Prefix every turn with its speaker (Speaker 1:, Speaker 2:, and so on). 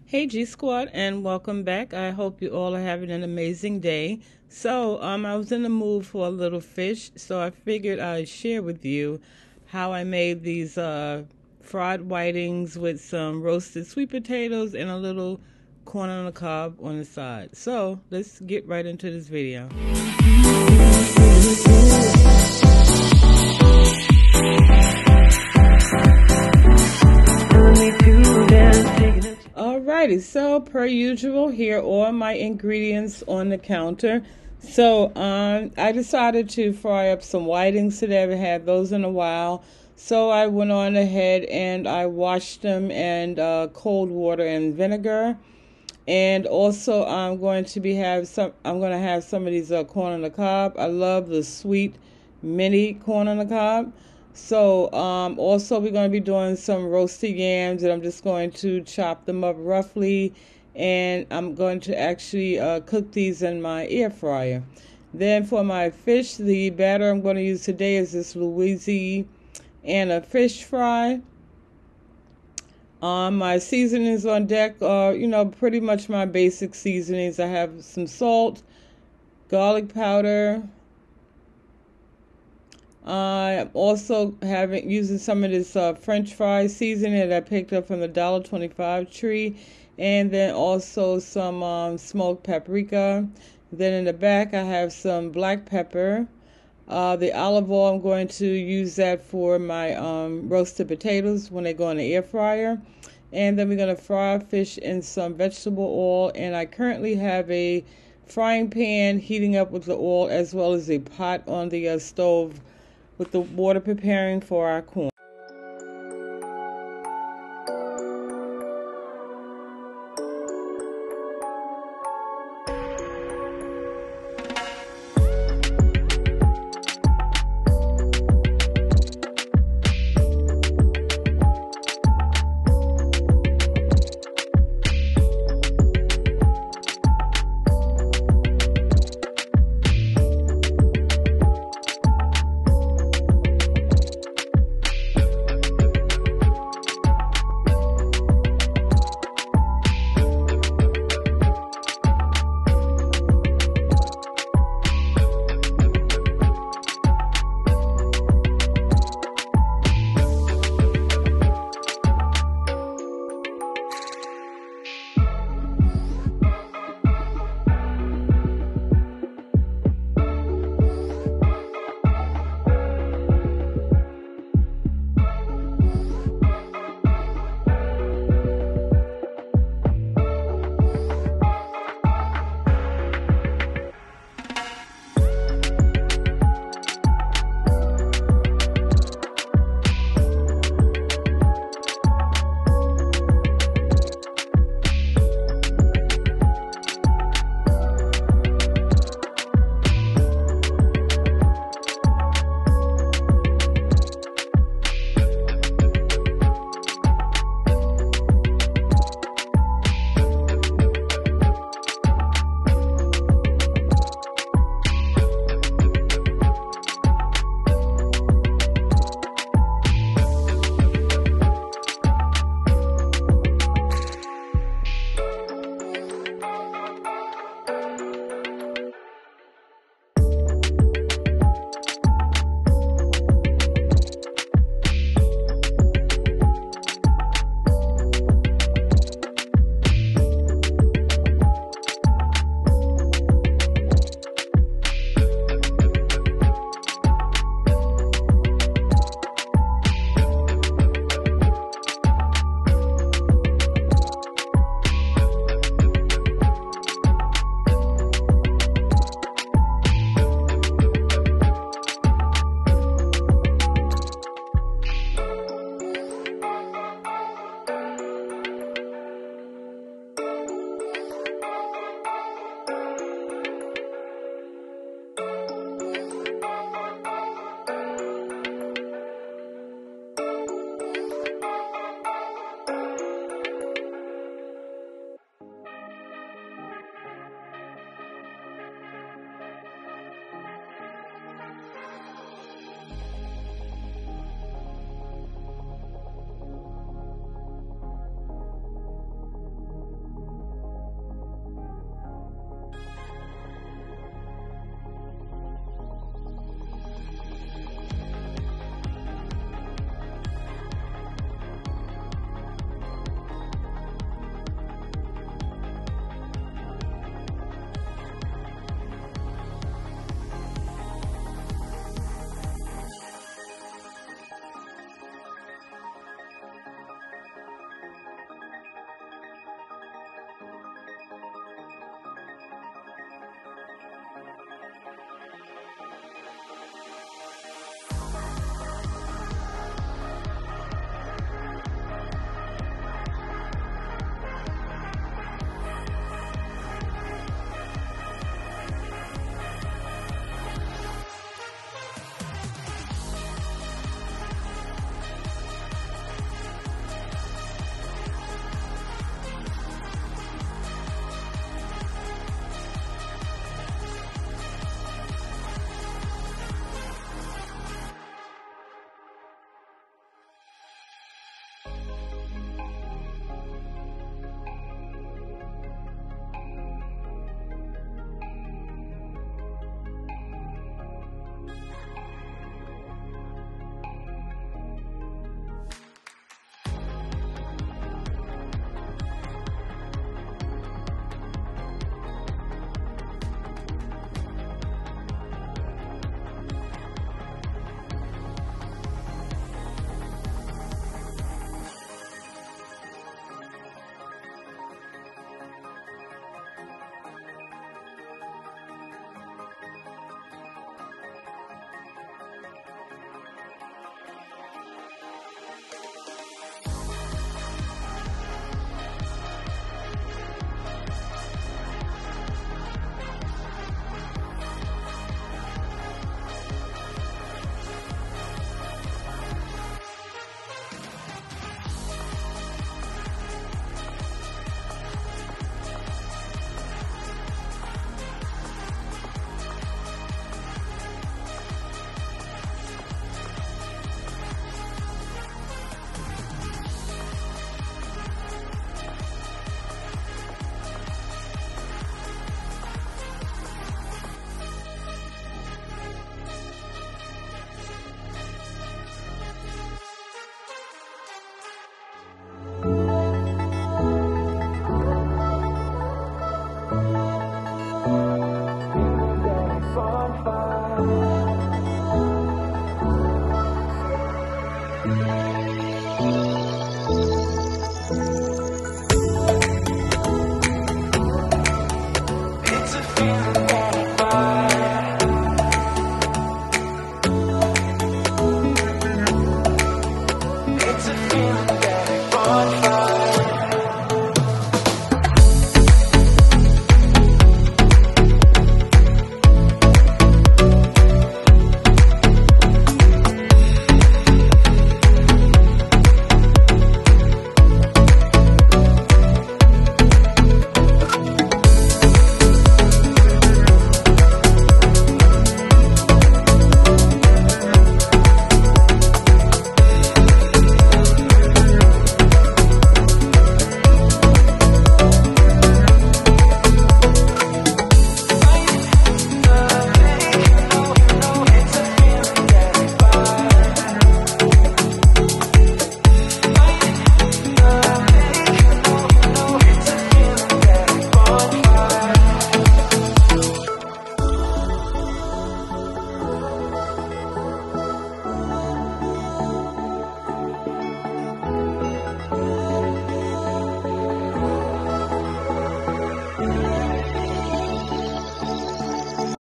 Speaker 1: Hey G Squad, and welcome back. I hope you all are having an amazing day. So, I was in the mood for a little fish, so I figured I'd share with you how I made these fried whitings with some roasted sweet potatoes and a little corn on the cob on the side. So, let's get right into this video. Alrighty, so per usual, here are my ingredients on the counter. So I decided to fry up some whitings today. I haven't had those in a while. So I went on ahead and I washed them in cold water and vinegar. And also I'm going to have some of these corn on the cob. I love the sweet mini corn on the cob. So also we're going to be doing some roasted yams, and I'm just going to chop them up roughly, and I'm going to actually cook these in my air fryer. Then for my fish, the batter I'm going to use today is this Louisiana fish fry. My seasonings on deck are, pretty much my basic seasonings. I have some salt, garlic powder. I'm also using some of this French fry seasoning that I picked up from the $1.25 tree, and then also some smoked paprika. Then in the back I have some black pepper. The olive oil, I'm going to use that for my roasted potatoes when they go in the air fryer. And then we're going to fry our fish in some vegetable oil, and I currently have a frying pan heating up with the oil, as well as a pot on the stove with the water preparing for our corn.